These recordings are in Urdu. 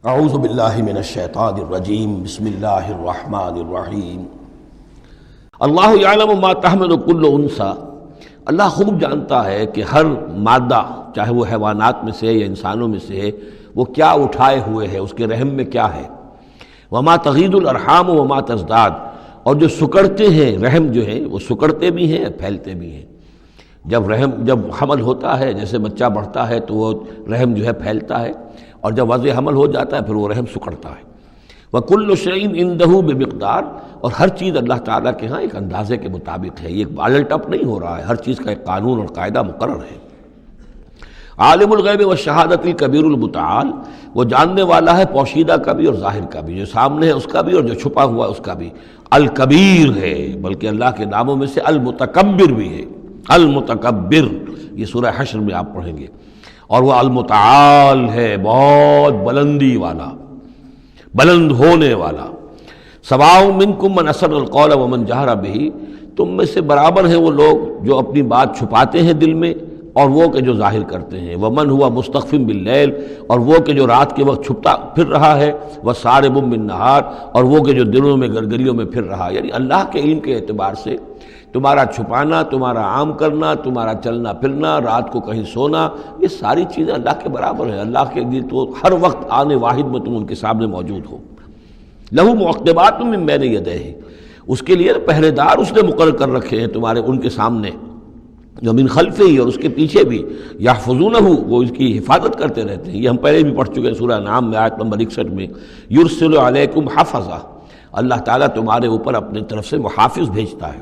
اعوذ باللہ من الشیطان الرجیم بسم اللہ الرحمن الرحیم اللہ یعلم ما تحمل کل انثی، اللہ خوب جانتا ہے کہ ہر مادہ چاہے وہ حیوانات میں سے یا انسانوں میں سے ہے وہ کیا اٹھائے ہوئے ہے، اس کے رحم میں کیا ہے۔ وما تغید الارحام وما تزداد، اور جو سکڑتے ہیں رحم جو ہے وہ سکڑتے بھی ہیں پھیلتے بھی ہیں۔ جب حمل ہوتا ہے، جیسے بچہ بڑھتا ہے تو وہ رحم جو ہے پھیلتا ہے، اور جب وضع حمل ہو جاتا ہے پھر وہ رحم سکڑتا ہے۔ وَكُلُّ شَيْءٍ عِندَهُ بِمِقْدَار، اور ہر چیز اللہ تعالیٰ کے ہاں ایک اندازے کے مطابق ہے، یہ الٹ اپ نہیں ہو رہا ہے، ہر چیز کا ایک قانون اور قاعدہ مقرر ہے۔ عالم الغیب والشہادۃ الکبیر المتعال، وہ جاننے والا ہے پوشیدہ کا بھی اور ظاہر کا بھی، جو سامنے ہے اس کا بھی اور جو چھپا ہوا ہے اس کا بھی۔ الکبیر ہے، بلکہ اللہ کے ناموں میں سے المتکبر بھی ہے، المتکبر، یہ سورہ حشر میں آپ پڑھیں گے۔ اور وہ المتعال ہے، بہت بلندی والا، بلند ہونے والا۔ سواء منکم من اسر القول ومن جہر بہ، تم میں سے برابر ہیں وہ لوگ جو اپنی بات چھپاتے ہیں دل میں اور وہ کہ جو ظاہر کرتے ہیں۔ ومن ہوا مستخف باللیل، اور وہ کہ جو رات کے وقت چھپتا پھر رہا ہے۔ وسارب بالنہار، اور وہ کہ جو دنوں میں گرگریوں میں پھر رہا ہے۔ یعنی اللہ کے علم کے اعتبار سے تمہارا چھپانا، تمہارا عام کرنا، تمہارا چلنا پھرنا، رات کو کہیں سونا، یہ ساری چیزیں اللہ کے برابر ہیں۔ اللہ کے لیے تو ہر وقت آنے واحد میں تم ان کے سامنے موجود ہو۔ لہو معقبات من بین یدیہ، اس کے لیے پہرے دار اس نے مقرر کر رکھے ہیں تمہارے ان کے سامنے، جو من خلفہ ہی، اور اس کے پیچھے بھی، یحفظونہ، وہ اس کی حفاظت کرتے رہتے ہیں۔ یہ ہم پہلے بھی پڑھ چکے ہیں سورہ انعام میں آیت نمبر 61 میں۔ یرسل علیکم حفظہ، اللہ تعالیٰ تمہارے اوپر اپنے طرف سے محافظ بھیجتا ہے،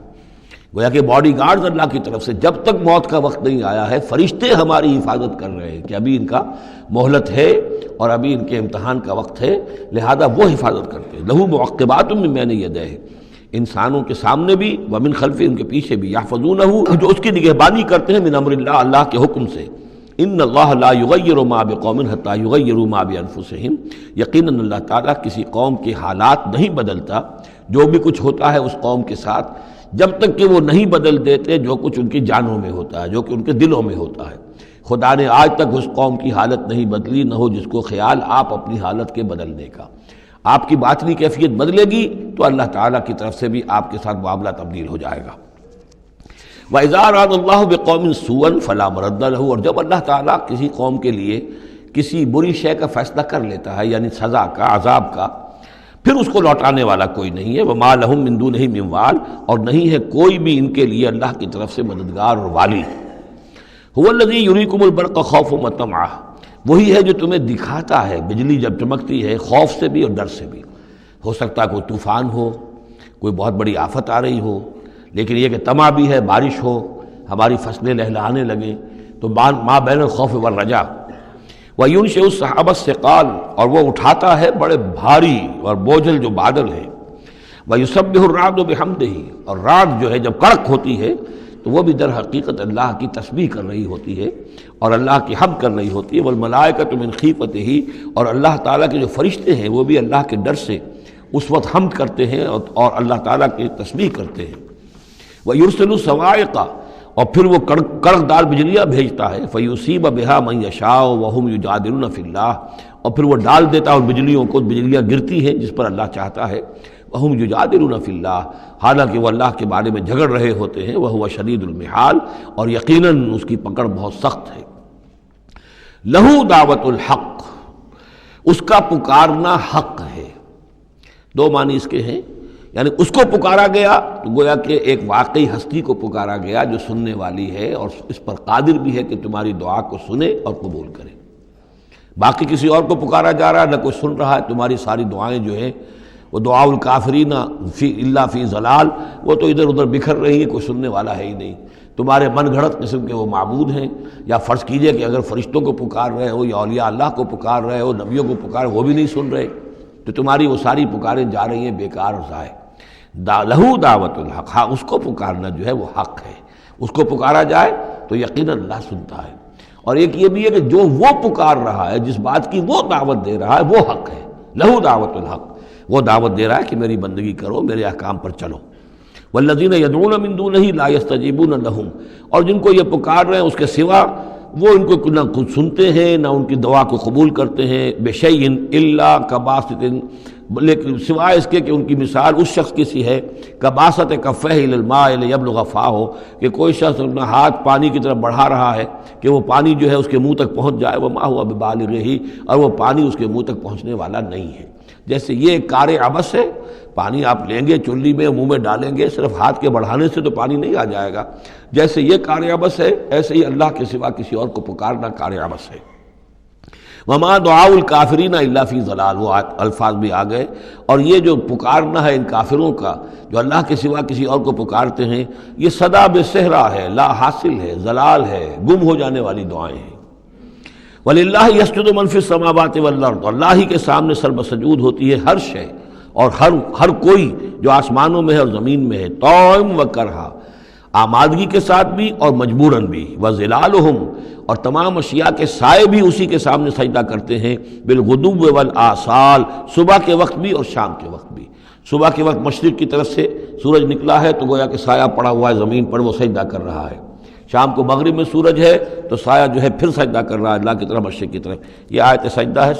گویا کہ باڈی گارڈز اللہ کی طرف سے۔ جب تک موت کا وقت نہیں آیا ہے فرشتے ہماری حفاظت کر رہے ہیں کہ ابھی ان کا مہلت ہے اور ابھی ان کے امتحان کا وقت ہے، لہذا وہ حفاظت کرتے ہیں۔ لہو معقبات من بین یدیہ، انسانوں کے سامنے بھی، ومن خلفہ، ان کے پیچھے بھی، یحفظونہ، جو اس کی نگہبانی کرتے ہیں، من امر اللہ، اللہ کے حکم سے۔ ان اللہ لا یغیر ما بقوم حتی یغیروا ما بانفسہم، یقیناً اللہ تعالیٰ کسی قوم کے حالات نہیں بدلتا، جو بھی کچھ ہوتا ہے اس قوم کے ساتھ، جب تک کہ وہ نہیں بدل دیتے جو کچھ ان کی جانوں میں ہوتا ہے، جو کہ ان کے دلوں میں ہوتا ہے۔ خدا نے آج تک اس قوم کی حالت نہیں بدلی، نہ ہو جس کو خیال آپ اپنی حالت کے بدلنے کا۔ آپ کی باطنی کیفیت بدلے گی تو اللہ تعالیٰ کی طرف سے بھی آپ کے ساتھ معاملہ تبدیل ہو جائے گا۔ وَإِذَا أَرَادَ اللَّهُ بِقَوْمٍ سُوءًا فَلَا مَرَدَّ لَهُ، اور جب اللہ تعالیٰ کسی قوم کے لیے کسی بری شے کا فیصلہ کر لیتا ہے، یعنی سزا کا، عذاب کا، پھر اس کو لوٹانے والا کوئی نہیں ہے۔ وَمَا لَهُم مِّن دُونِهِ مِن وَالٍ، اور نہیں ہے کوئی بھی ان کے لیے اللہ کی طرف سے مددگار اور والی۔ هُوَ الَّذِي يُرِيكُمُ الْبَرْقَ خَوْفًا وَطَمَعًا، وہی ہے جو تمہیں دکھاتا ہے بجلی جب چمکتی ہے، خوف سے بھی اور ڈر سے بھی۔ ہو سکتا ہے کوئی طوفان ہو، کوئی بہت بڑی آفت آ رہی ہو، لیکن یہ کہ طمع بھی ہے، بارش ہو، ہماری فصلیں لہلہانے لگیں، تو ما بین الخوف والرجا۔ وَيُنشِئُ السَّحَابَ الثِّقَالَ، اور وہ اٹھاتا ہے بڑے بھاری اور بوجھل جو بادل ہیں۔ وَيُسَبِّحُ الرَّعْدُ بِحَمْدِهِ، اور راگ جو ہے جب کڑک ہوتی ہے تو وہ بھی در حقیقت اللہ کی تسبیح کر رہی ہوتی ہے اور اللہ کی حمد کر رہی ہوتی ہے۔ وَالْمَلَائِكَةُ مِنْ خِیفَتِهِ، اور اللہ تعالیٰ کے جو فرشتے ہیں وہ بھی اللہ کے ڈر سے اس وقت حمد کرتے ہیں اور اللہ تعالیٰ کی تسبیح کرتے ہیں۔ وَيُرْسِلُ الصَّوَاعِقَ، اور پھر وہ کڑک دار بجلیاں بھیجتا ہے۔ فَيُصِيبَ بِهَا مَن يَشَاءُ وَهُمْ يُجَادِلُونَ فِي اللَّهِ، اور پھر وہ ڈال دیتا ہے ان بجلیوں کو، بجلیاں گرتی ہیں جس پر اللہ چاہتا ہے۔ وَهُمْ يُجَادِلُونَ فِي اللَّهِ، حالانکہ وہ اللہ کے بارے میں جھگڑ رہے ہوتے ہیں۔ وَهُوَ شَدِيدُ الْمِحَالِ، اور یقیناً اس کی پکڑ بہت سخت ہے۔ لَهُ دعوت الحق، اس کا پکارنا حق ہے۔ دو معنی اس کے ہیں، یعنی اس کو پکارا گیا تو گویا کہ ایک واقعی ہستی کو پکارا گیا جو سننے والی ہے اور اس پر قادر بھی ہے کہ تمہاری دعا کو سنے اور قبول کرے۔ باقی کسی اور کو پکارا جا رہا ہے، نہ کوئی سن رہا ہے، تمہاری ساری دعائیں جو ہیں وہ دعاء الکافرین الا فی ضلال، وہ تو ادھر ادھر بکھر رہی ہیں، کوئی سننے والا ہے ہی نہیں۔ تمہارے من گھڑت قسم کے وہ معبود ہیں، یا فرض کیجئے کہ اگر فرشتوں کو پکار رہے ہو یا اولیاء اللہ کو پکار رہے ہو، نبیوں کو پکار، وہ بھی نہیں سن رہے، تو تمہاری وہ ساری پکاریں جا رہی ہیں بیکار اور ضائع۔ لہو دعوت الحق، ہاں اس کو پکارنا جو ہے وہ حق ہے، اس کو پکارا جائے تو یقیناً اللہ سنتا ہے۔ اور ایک یہ بھی ہے کہ جو وہ پکار رہا ہے، جس بات کی وہ دعوت دے رہا ہے، وہ حق ہے۔ لہو دعوت الحق، وہ دعوت دے رہا ہے کہ میری بندگی کرو، میرے احکام پر چلو۔ والذین یدعون من دونہ لا یستجیبون لہم، اور جن کو یہ پکار رہے ہیں اس کے سوا وہ ان کو نہ خود سنتے ہیں نہ ان کی دعا کو قبول کرتے ہیں. بشیء الا کباسط، لیکن سوائے اس کے کہ ان کی مثال اس شخص کی سی ہے کباسط کفہ الی الماء لیبلغ فاہ، کہ کوئی شخص اپنا ہاتھ پانی کی طرف بڑھا رہا ہے کہ وہ پانی جو ہے اس کے منہ تک پہنچ جائے. وما ہوا ببالغہ، اور وہ پانی اس کے منہ تک پہنچنے والا نہیں ہے. جیسے یہ کار عبث ہے، پانی آپ لیں گے چلی میں منہ میں ڈالیں گے، صرف ہاتھ کے بڑھانے سے تو پانی نہیں آ جائے گا. جیسے یہ کار عبث ہے، ایسے ہی اللہ کے سوا کسی اور کو پکارنا کار عبث ہے. وما دعاء الکافرین الا فی ضلال، وہ الفاظ بھی آ گئے. اور یہ جو پکارنا ہے ان کافروں کا جو اللہ کے سوا کسی اور کو پکارتے ہیں، یہ صدا بے صحرا ہے، لا حاصل ہے، ضلال ہے، گم ہو جانے والی دعائیں ہیں. وَلِلَّهِ يَسْجُدُ مَن فِي السَّمَاوَاتِ وَالْأَرْضِ، اللہ ہی کے سامنے سر بسجود ہوتی ہے ہر شے اور ہر کوئی جو آسمانوں میں ہے اور زمین میں ہے. طوعاً وکرہا، آمادگی کے ساتھ بھی اور مجبوراً بھی. وَظِلَالُهُمْ، اور تمام اشیاء کے سائے بھی اسی کے سامنے سجدہ کرتے ہیں. بالغدو والآصال، صبح کے وقت بھی اور شام کے وقت بھی. صبح کے وقت مشرق کی طرف سے سورج نکلا ہے تو گویا کہ سایہ پڑا ہوا ہے زمین پر، وہ سجدہ کر رہا ہے. شام کو مغرب میں سورج ہے تو سایہ جو ہے پھر سجدہ کر رہا ہے اللہ کی طرف، مشرق کی طرف. یہ آیت سجدہ ہے.